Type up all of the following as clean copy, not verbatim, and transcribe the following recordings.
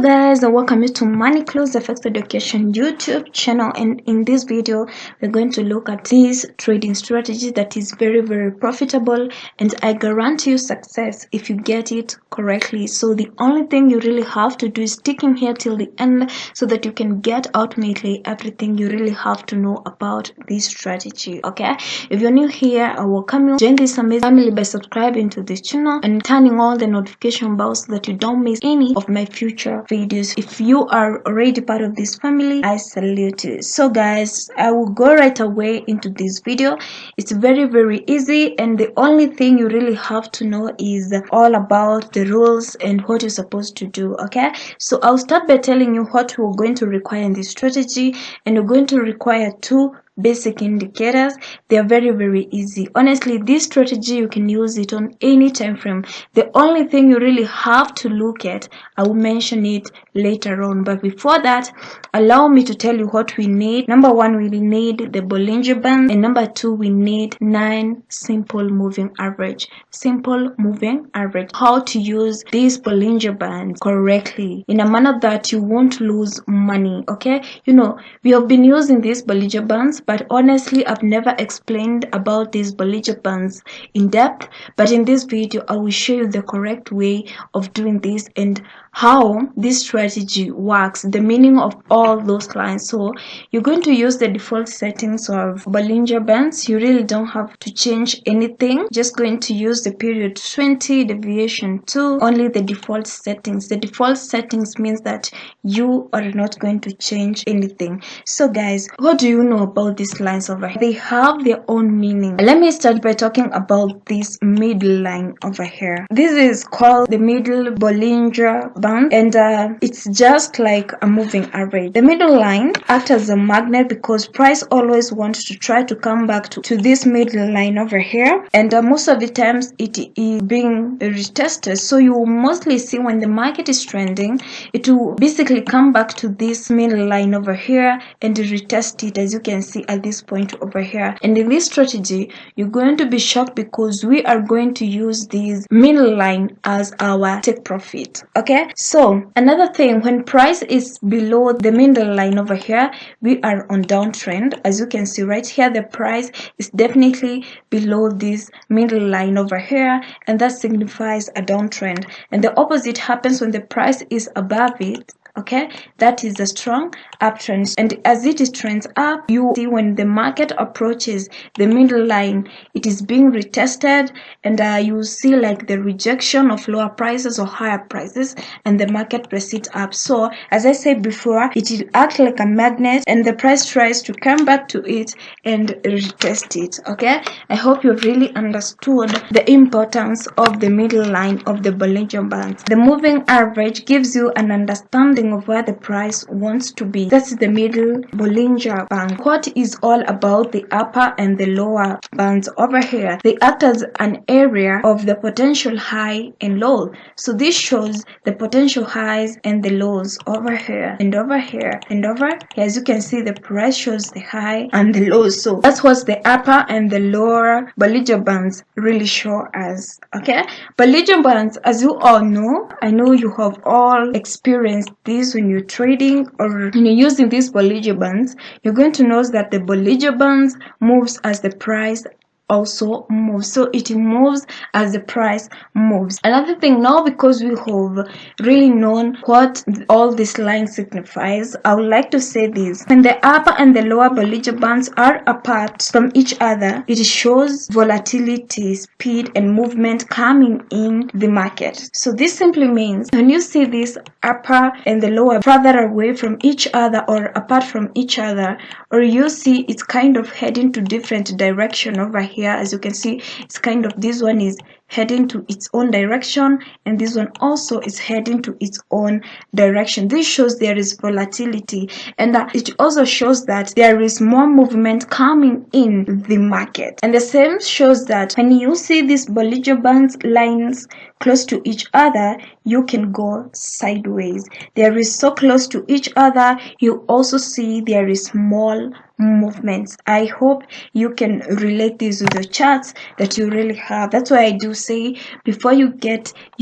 Hello guys, and welcome you to Money Close FX Education YouTube channel. And in this video we're going to look at this trading strategy that is very profitable, and I guarantee you success if you get it correctly. So the only thing you really have to do is stick in here till the end so that you can get ultimately everything you really have to know about this strategy. Okay, if you're new here, I welcome you. Join this amazing family by subscribing to this channel and turning on the notification bell so that you don't miss any of my future videos. If you are already part of this family, I salute you. So guys, I will go right away into this video. It's very easy, and the only thing you really have to know is all about the rules and what you're supposed to do. Okay, so I'll start by telling you what we're going to require in this strategy, and we're going to require two basic indicators. They are very easy. Honestly, this strategy you can use it on any time frame. The only thing you really have to look at, I will mention it later on, but before that, allow me to tell you what we need. Number one, we need the Bollinger Band, and number two, we need 9 simple moving average. Simple moving average. How to use these Bollinger Bands correctly in a manner that you won't lose money. Okay, you know, we have been using these Bollinger Bands, but honestly I've never explained about these Bollinger Bands in depth. But in this video I will show you the correct way of doing this and how this strategy works, the meaning of all those lines. So you're going to use the default settings of Bollinger Bands. You really don't have to change anything, just going to use the period 20, deviation 2, only the default settings. The default settings means that you are not going to change anything. So guys, what do you know about these lines over here? They have their own meaning. Let me start by talking about this middle line over here. This is called the middle Bollinger Band, and it's just like a moving average. The middle line acts as a magnet because price always wants to try to come back to this middle line over here, and most of the times it is being retested. So you will mostly see when the market is trending, it will basically come back to this middle line over here and retest it, as you can see at this point over here. And in this strategy, you're going to be shocked because we are going to use this middle line as our take profit. Okay, so another thing, when price is below the middle line over here, we are on downtrend. As you can see right here, the price is definitely below this middle line over here, and that signifies a downtrend. And the opposite happens when the price is above it. Okay, that is a strong uptrend, and as it is trends up, you see when the market approaches the middle line, it is being retested, and you see like the rejection of lower prices or higher prices, and the market proceeds up. So as I said before, it will act like a magnet, and the price tries to come back to it and retest it. Okay, I hope you really understood the importance of the middle line of the Bollinger Bands. The moving average gives you an understanding of where the price wants to be. That's the middle Bollinger Band. What is all about the upper and the lower bands over here? They act as an area of the potential high and low. So this shows the potential highs and the lows over here and over here and over here. As you can see, the price shows the high and the low. So that's what the upper and the lower Bollinger Bands really show us. Okay, Bollinger Bands, as you all know, I know you have all experienced this when you're trading or when you're using these Bollinger Bands. You're going to notice that the Bollinger Bands moves as the price also moves. So it moves as the price moves. Another thing, now because we have really known what all this line signifies, I would like to say this: when the upper and the lower Bollinger Bands are apart from each other, it shows volatility, speed and movement coming in the market. So this simply means when you see this upper and the lower further away from each other or apart from each other, or you see it's kind of heading to different direction over here. As you can see, it's kind of, this one is heading to its own direction, and this one also is heading to its own direction. This shows there is volatility, and it also shows that there is more movement coming in the market. And the same shows that when you see these Bollinger Bands lines close to each other, you can go sideways. There is so close to each other, you also see there is small movements. I hope you can relate this with the charts that you really have. That's why I do say before you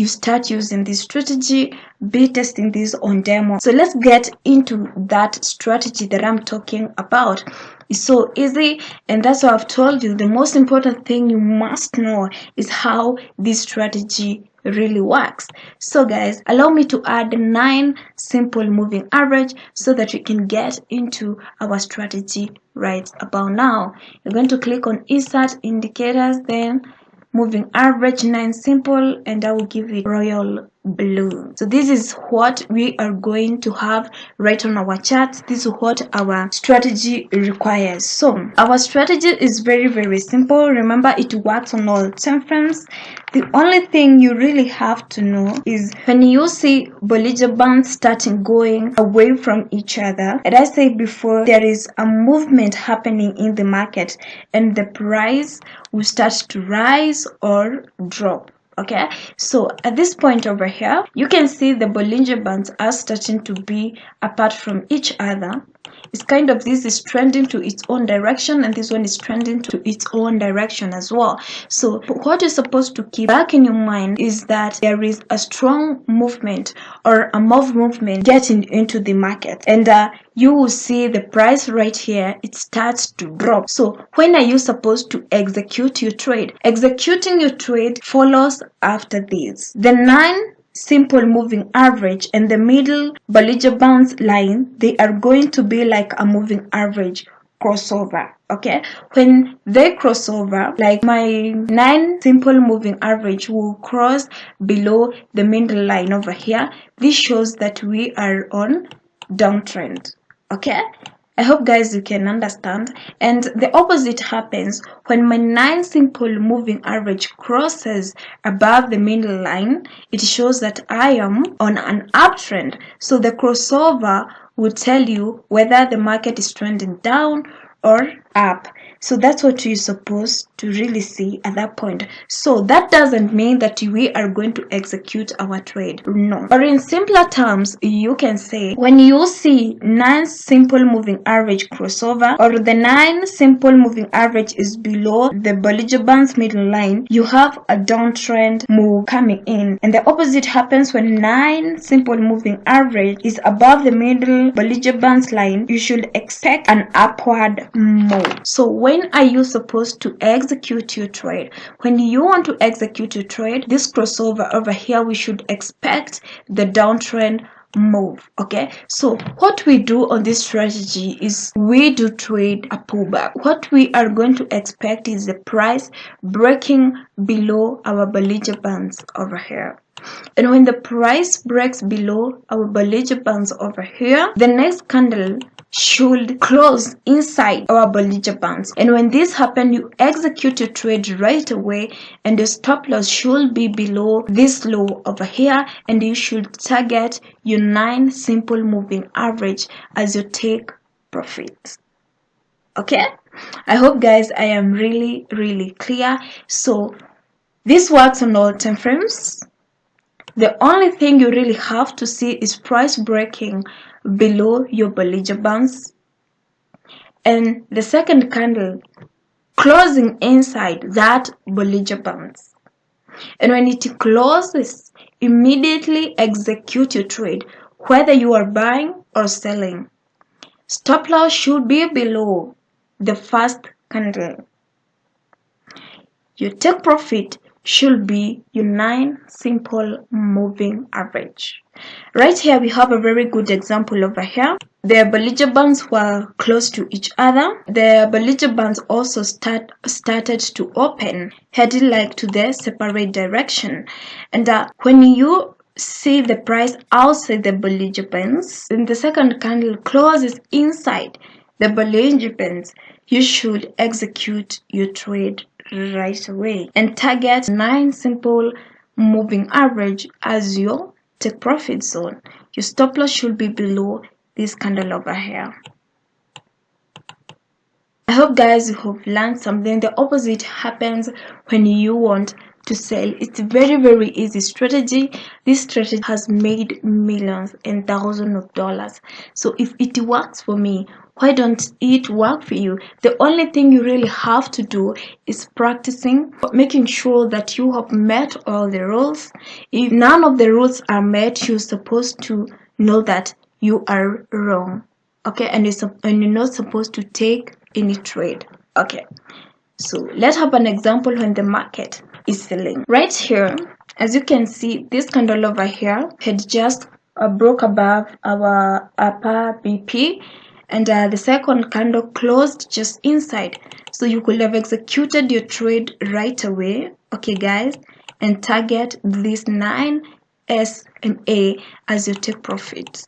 start using this strategy, be testing this on demo. So let's get into that strategy that I'm talking about. It's so easy, and that's why I've told you the most important thing you must know is how this strategy really works. So guys, allow me to add 9 simple moving average so that we can get into our strategy right about now. You're going to click on insert indicators, then moving average 9 simple, and I will give it royal blue. So this is what we are going to have right on our chart. This is what our strategy requires. So our strategy is very simple. Remember, it works on all time frames. The only thing you really have to know is when you see Bollinger Bands starting going away from each other, and I said before, there is a movement happening in the market and the price will start to rise or drop. Okay, so at this point over here, you can see the Bollinger Bands are starting to be apart from each other. It's kind of, this is trending to its own direction and this one is trending to its own direction as well. So what you're supposed to keep back in your mind is that there is a strong movement or a movement getting into the market, and you will see the price right here, it starts to drop. So when are you supposed to execute your trade? Executing your trade follows after this. The 9 simple moving average and the middle Bollinger Bands line, they are going to be like a moving average crossover. Okay, when they cross over, like my 9 simple moving average will cross below the middle line over here, this shows that we are on downtrend. Okay, I hope guys you can understand. And the opposite happens when my 9 simple moving average crosses above the middle line. It shows that I am on an uptrend. So the crossover will tell you whether the market is trending down or up. So that's what you're supposed to really see at that point. So that doesn't mean that we are going to execute our trade, no. Or in simpler terms, you can say when you see 9 simple moving average crossover, or the 9 simple moving average is below the Bollinger Bands middle line, you have a downtrend move coming in. And the opposite happens when 9 simple moving average is above the middle Bollinger Bands line. You should expect an upward move. So when are you supposed to execute your trade? When you want to execute your trade, this crossover over here, we should expect the downtrend move. Okay, so what we do on this strategy is we do trade a pullback. What we are going to expect is the price breaking below our Bollinger Bands over here. And when the price breaks below our Bollinger Bands over here, the next candle should close inside our Bollinger Bands. And when this happens, you execute your trade right away, and the stop loss should be below this low over here, and you should target your 9 simple moving average as you take profit. Okay, I hope guys I am really clear. So this works on all time frames. The only thing you really have to see is price breaking below your Bollinger Bands, and the second candle closing inside that Bollinger Bands. And when it closes, immediately execute your trade, whether you are buying or selling. Stop loss should be below the first candle. Your take profit should be your 9 simple moving average. Right here we have a very good example over here. The Bollinger Bands were close to each other. The Bollinger Bands also started to open, heading like to the separate direction. And when you see the price outside the Bollinger Bands, and the second candle closes inside the Bollinger Bands, you should execute your trade right away and target 9 simple moving average as your take profit zone. Your stop loss should be below this candle over here. I hope guys you have learned something. The opposite happens when you want to sell. It's very easy strategy. This strategy has made millions and thousands of dollars. So if it works for me, Why don't it work for you? The only thing you really have to do is practicing, making sure that you have met all the rules. If none of the rules are met, you're supposed to know that you are wrong. Okay, and you're not supposed to take any trade. Okay, so let's have an example when the market is selling. Right here, as you can see, this candle over here had just broke above our upper BP, and the second candle closed just inside. So you could have executed your trade right away, okay guys, and target this 9 SMA as you take profits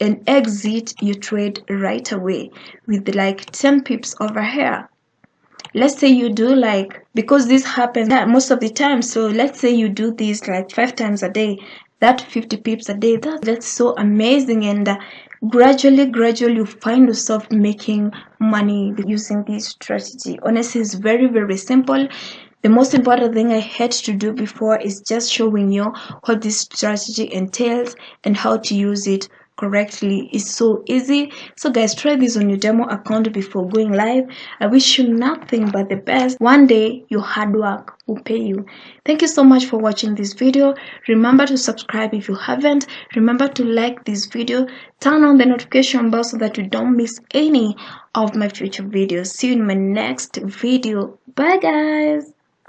and exit your trade right away with like 10 pips over here. Let's say you do, like, because this happens most of the time, so let's say you do this like 5 times a day, that 50 pips a day, that's so amazing. And gradually you find yourself making money using this strategy. Honestly, it's very simple. The most important thing I had to do before is just showing you what this strategy entails and how to use it correctly. It's so easy. So guys, try this on your demo account before going live. I wish you nothing but the best. One day your hard work will pay you. Thank you so much for watching this video. Remember to subscribe if you haven't. Remember to like this video, turn on the notification bell so that you don't miss any of my future videos. See you in my next video. Bye guys.